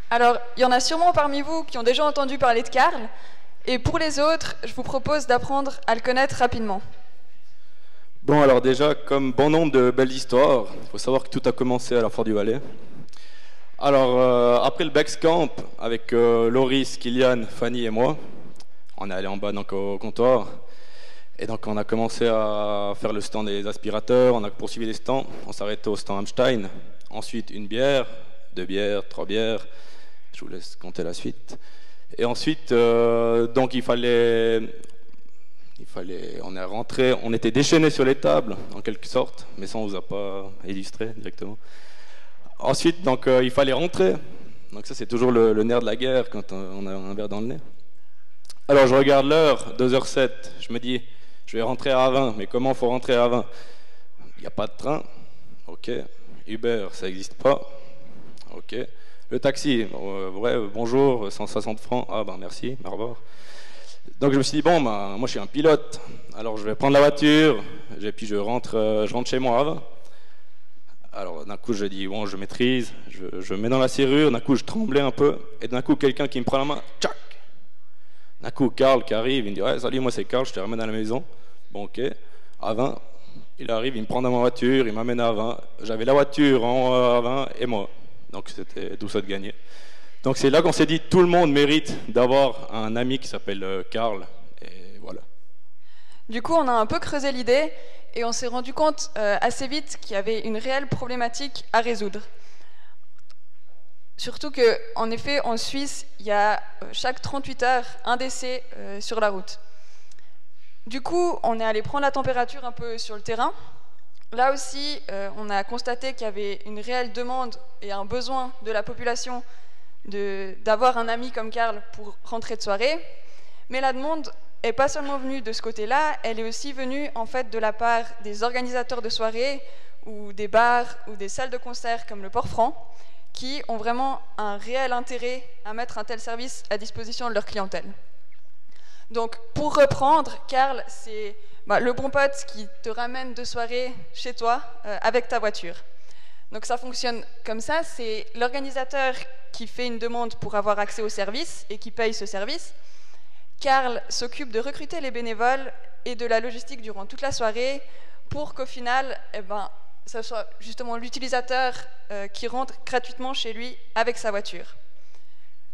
Alors, il y en a sûrement parmi vous qui ont déjà entendu parler de Karl, et pour les autres, je vous propose d'apprendre à le connaître rapidement. Bon, alors déjà, comme bon nombre de belles histoires, il faut savoir que tout a commencé à la Fort du Valais. Alors, après le Bex Camp, avec Loris, Kylian, Fanny et moi, on est allé en bas donc, au comptoir. Et donc, on a commencé à faire le stand des aspirateurs, on a poursuivi les stands, on s'est arrêté au stand Hamstein. Ensuite, une bière, 2 bières, 3 bières, je vous laisse compter la suite. Et ensuite, donc on est rentré, on était déchaînés sur les tables, en quelque sorte, mais ça on vous a pas illustré directement. Ensuite, donc il fallait rentrer. Donc ça c'est toujours le nerf de la guerre quand on a un verre dans le nez. Alors je regarde l'heure, 2h07, je me dis, je vais rentrer à Avin, mais comment faut rentrer à Avin? Il n'y a pas de train, ok. Uber, ça n'existe pas, ok. Le taxi, ouais, bonjour, 160 francs, ah ben merci, au revoir. Donc je me suis dit, bon, bah, moi je suis un pilote, alors je vais prendre la voiture, et puis je rentre chez moi à Avin. Alors d'un coup je dis, bon, je maîtrise, je mets dans la serrure, d'un coup je tremblais un peu, et d'un coup quelqu'un qui me prend la main, tchac. D'un coup Karl qui arrive, il me dit, ouais, salut, moi c'est Karl, je te ramène à la maison. Bon, ok, à Avin, il arrive, il me prend dans ma voiture, il m'amène à Avin. J'avais la voiture en Avin et moi, donc c'était tout ça de gagné. Donc c'est là qu'on s'est dit, tout le monde mérite d'avoir un ami qui s'appelle Karl, et voilà. Du coup, on a un peu creusé l'idée et on s'est rendu compte assez vite qu'il y avait une réelle problématique à résoudre. Surtout qu'en effet, en Suisse, il y a chaque 38 heures un décès sur la route. Du coup, on est allé prendre la température un peu sur le terrain. Là aussi, on a constaté qu'il y avait une réelle demande et un besoin de la population d'avoir un ami comme Karl pour rentrer de soirée. Mais la demande n'est pas seulement venue de ce côté-là, elle est aussi venue en fait de la part des organisateurs de soirées ou des bars ou des salles de concert comme le Port-Franc, qui ont vraiment un réel intérêt à mettre un tel service à disposition de leur clientèle. Donc, pour reprendre, Karl, c'est le bon pote qui te ramène de soirée chez toi avec ta voiture. Donc ça fonctionne comme ça, c'est l'organisateur qui fait une demande pour avoir accès au service et qui paye ce service. Karl s'occupe de recruter les bénévoles et de la logistique durant toute la soirée pour qu'au final, ce soit justement l'utilisateur qui rentre gratuitement chez lui avec sa voiture.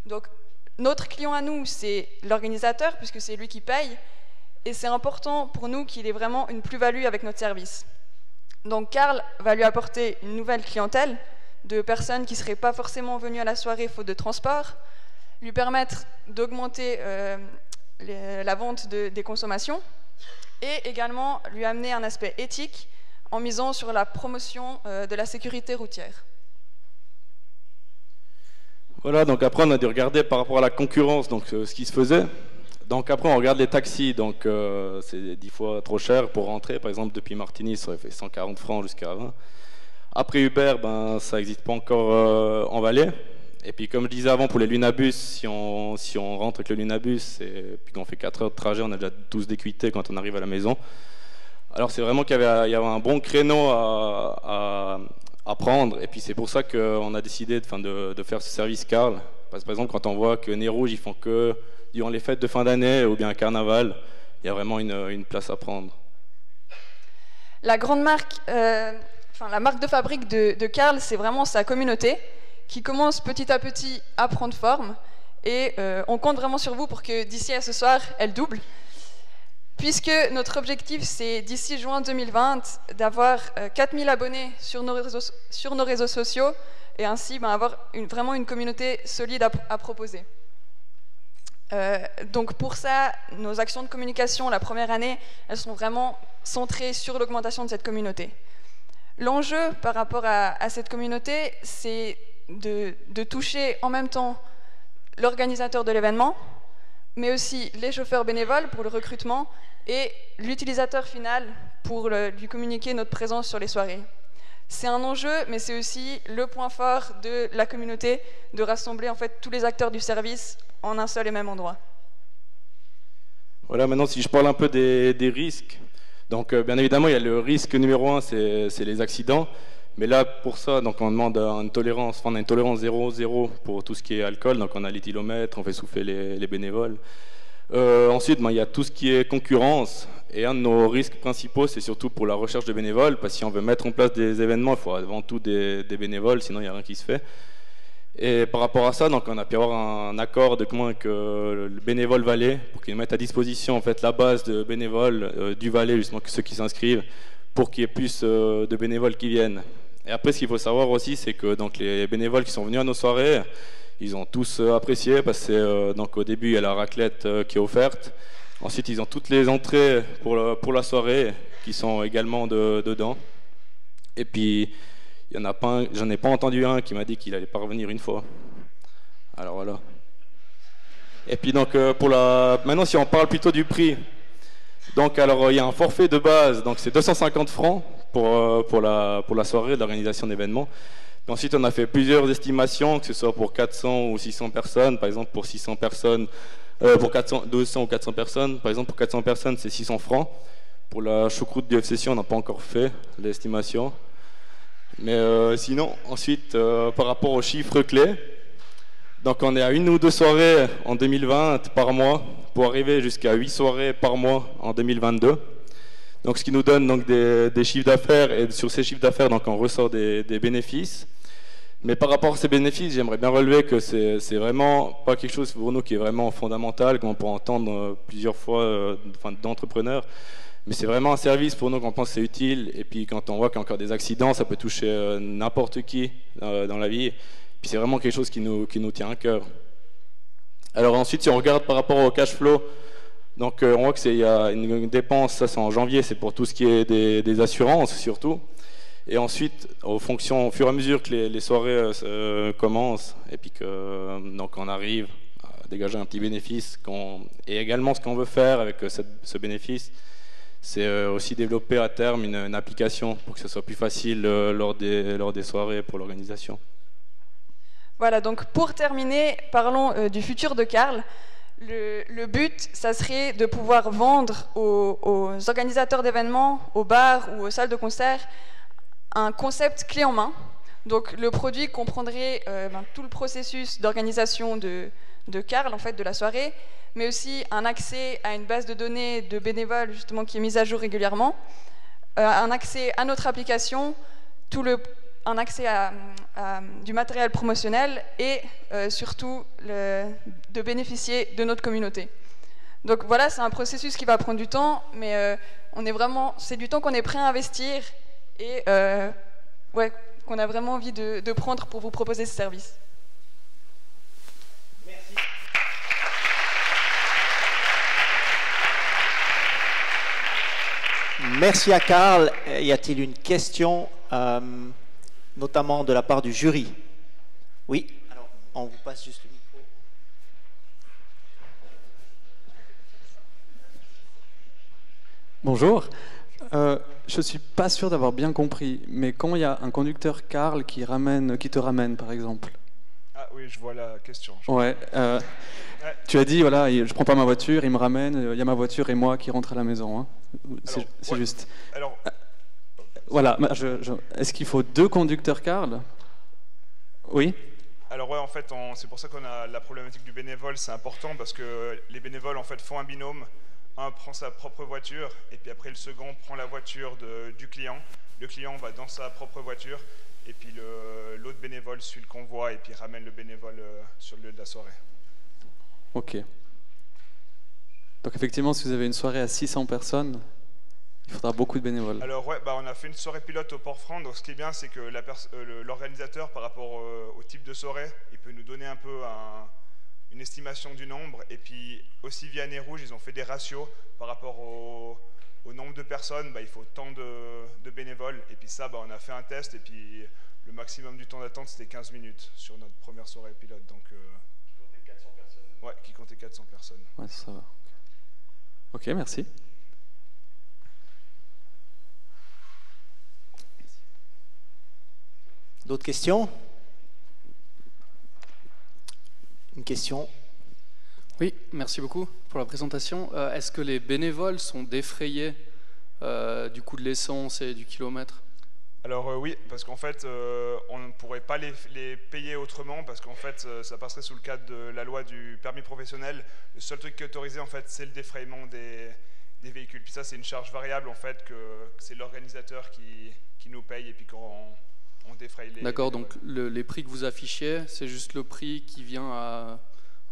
Donc notre client à nous, c'est l'organisateur puisque c'est lui qui paye et c'est important pour nous qu'il ait vraiment une plus-value avec notre service. Donc Karl va lui apporter une nouvelle clientèle de personnes qui ne seraient pas forcément venues à la soirée faute de transport, lui permettre d'augmenter la vente des consommations et également lui amener un aspect éthique en misant sur la promotion de la sécurité routière. Voilà, donc après on a dû regarder par rapport à la concurrence, donc ce qui se faisait. Donc après on regarde les taxis, donc c'est 10 fois trop cher pour rentrer. Par exemple depuis Martigny ça aurait fait 140 francs jusqu'à 20. Après Uber, ça n'existe pas encore en Valais. Et puis comme je disais avant pour les Lunabus, si on rentre avec le Lunabus et puis qu'on fait 4 heures de trajet, on a déjà 12 d'équité quand on arrive à la maison. Alors c'est vraiment qu'il y avait un bon créneau à prendre. Et puis c'est pour ça qu'on a décidé de faire ce service Karl. Parce que par exemple quand on voit que Nez Rouge ils font que durant les fêtes de fin d'année ou bien un carnaval, il y a vraiment une place à prendre. La grande marque, la marque de fabrique de Karl, c'est vraiment sa communauté qui commence petit à petit à prendre forme et on compte vraiment sur vous pour que d'ici à ce soir, elle double. Puisque notre objectif, c'est d'ici juin 2020 d'avoir 4000 abonnés sur nos réseaux sociaux et ainsi avoir vraiment une communauté solide à proposer. Donc pour ça, nos actions de communication la première année, elles sont vraiment centrées sur l'augmentation de cette communauté. L'enjeu par rapport à cette communauté, c'est de toucher en même temps l'organisateur de l'événement, mais aussi les chauffeurs bénévoles pour le recrutement et l'utilisateur final pour lui communiquer notre présence sur les soirées. C'est un enjeu, mais c'est aussi le point fort de la communauté de rassembler en fait tous les acteurs du service en un seul et même endroit. Voilà, maintenant si je parle un peu des risques. Donc bien évidemment, il y a le risque numéro 1, c'est les accidents. Mais là, pour ça, donc on demande une tolérance, enfin, on a une tolérance 0,0 pour tout ce qui est alcool, donc on a l'éthylomètre, on fait souffler les bénévoles. Ensuite, il y a tout ce qui est concurrence, et un de nos risques principaux, c'est surtout pour la recherche de bénévoles, parce que si on veut mettre en place des événements, il faut avant tout des bénévoles, sinon il n'y a rien qui se fait. Et par rapport à ça, donc on a pu avoir un accord avec le bénévole Valais, pour qu'ils mettent à disposition en fait, la base de bénévoles du Valais, justement ceux qui s'inscrivent, pour qu'il y ait plus de bénévoles qui viennent. Et après, ce qu'il faut savoir aussi, c'est que donc, les bénévoles qui sont venus à nos soirées, ils ont tous apprécié, parce que donc, au début, il y a la raclette qui est offerte. Ensuite, ils ont toutes les entrées pour la soirée, qui sont également dedans. Et puis, j'en ai pas entendu un qui m'a dit qu'il n'allait pas revenir une fois. Alors voilà. Et puis donc, maintenant, si on parle plutôt du prix, donc alors il y a un forfait de base, donc c'est 250 francs pour la soirée, l'organisation d'événements. Ensuite, on a fait plusieurs estimations, que ce soit pour 400 ou 600 personnes. Par exemple, pour 600 personnes, pour 200 ou 400 personnes, par exemple, pour 400 personnes, c'est 600 francs. Pour la choucroute du FCC, on n'a pas encore fait l'estimation. Mais sinon, ensuite, par rapport aux chiffres clés, donc on est à 1 ou 2 soirées en 2020 par mois, pour arriver jusqu'à 8 soirées par mois en 2022. Donc, ce qui nous donne donc, des chiffres d'affaires, et sur ces chiffres d'affaires, donc, on ressort des bénéfices. Mais par rapport à ces bénéfices, j'aimerais bien relever que c'est vraiment pas quelque chose pour nous qui est vraiment fondamental, comme on peut entendre plusieurs fois d'entrepreneurs. Mais c'est vraiment un service pour nous qu'on pense que c'est utile. Et puis quand on voit qu'il y a encore des accidents, ça peut toucher n'importe qui dans la vie. Puis c'est vraiment quelque chose qui nous tient à cœur. Alors ensuite, si on regarde par rapport au cash flow, donc on voit qu'il y a une dépense, ça c'est en janvier, c'est pour tout ce qui est des assurances surtout. Et ensuite, au fur et à mesure que les soirées commencent, et puis donc on arrive à dégager un petit bénéfice, et également ce qu'on veut faire avec ce bénéfice, c'est aussi développer à terme une application pour que ce soit plus facile lors des soirées pour l'organisation. Voilà, donc pour terminer, parlons du futur de Carl. Le but, ça serait de pouvoir vendre aux organisateurs d'événements, aux bars ou aux salles de concert, un concept clé en main. Donc le produit comprendrait tout le processus d'organisation de Carl, en fait, de la soirée, mais aussi un accès à une base de données de bénévoles justement qui est mise à jour régulièrement, un accès à notre application, un accès à du matériel promotionnel et surtout de bénéficier de notre communauté. Donc voilà, c'est un processus qui va prendre du temps, mais c'est du temps qu'on est prêt à investir et qu'on a vraiment envie de prendre pour vous proposer ce service. Merci. Merci à Carl. Y a-t-il une question, notamment de la part du jury? Oui, alors on vous passe juste le micro. Bonjour. Je ne suis pas sûr d'avoir bien compris, mais quand il y a un conducteur Carl qui te ramène, par exemple. Ah oui, je vois la question. Ouais. Tu as dit, voilà, je ne prends pas ma voiture, il me ramène, il y a ma voiture et moi qui rentre à la maison. Hein. C'est juste. Alors, voilà. Est-ce qu'il faut 2 conducteurs Carl? Oui. Alors ouais, en fait, c'est pour ça qu'on a la problématique du bénévole, c'est important parce que les bénévoles en fait font un binôme. Un prend sa propre voiture et puis après le second prend la voiture du client. Le client va dans sa propre voiture et puis l'autre bénévole suit le convoi et puis ramène le bénévole sur le lieu de la soirée. Ok. Donc effectivement, si vous avez une soirée à 600 personnes, il faudra beaucoup de bénévoles. Alors ouais, on a fait une soirée pilote au Port-Franc. Donc ce qui est bien, c'est que l'organisateur, par rapport au type de soirée, il peut nous donner un peu une estimation du nombre. Et puis aussi via Nez Rouge, ils ont fait des ratios par rapport au nombre de personnes. Il faut tant de bénévoles. Et puis ça, on a fait un test. Et puis le maximum du temps d'attente, c'était 15 minutes sur notre première soirée pilote. Donc, qui comptait 400 personnes. Ouais, qui comptait 400 personnes. Ouais, ça va. Ok, merci. D'autres questions? Une question? Oui, merci beaucoup pour la présentation. Est-ce que les bénévoles sont défrayés du coût de l'essence et du kilomètre? Alors oui, parce qu'en fait, on ne pourrait pas les payer autrement, parce qu'en fait, ça passerait sous le cadre de la loi du permis professionnel. Le seul truc qui est autorisé, en fait, c'est le défraiement des véhicules. Puis ça, c'est une charge variable, en fait, que c'est l'organisateur qui nous paye, et puis quand on défraye les... D'accord, donc les prix que vous affichiez, c'est juste le prix qui vient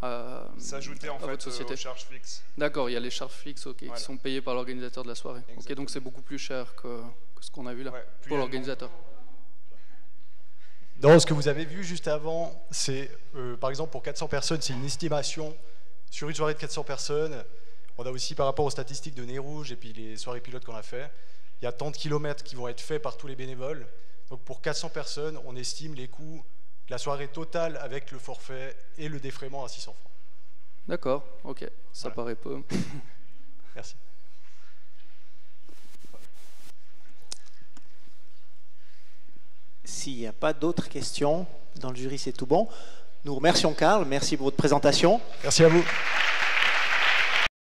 à s'ajouter en fait aux charges fixes. D'accord, il y a les charges fixes voilà. Qui sont payées par l'organisateur de la soirée. Ok, donc c'est beaucoup plus cher que ce qu'on a vu là, pour l'organisateur. Non, ce que vous avez vu juste avant, c'est par exemple pour 400 personnes, c'est une estimation sur une soirée de 400 personnes. On a aussi par rapport aux statistiques de Nez Rouge et puis les soirées pilotes qu'on a fait, il y a tant de kilomètres qui vont être faits par tous les bénévoles. Donc pour 400 personnes, on estime les coûts de la soirée totale avec le forfait et le défraiement à 600 francs. D'accord, ok, ça paraît peu. Merci. S'il n'y a pas d'autres questions, dans le jury c'est tout bon. Nous remercions Karl, merci pour votre présentation. Merci à vous.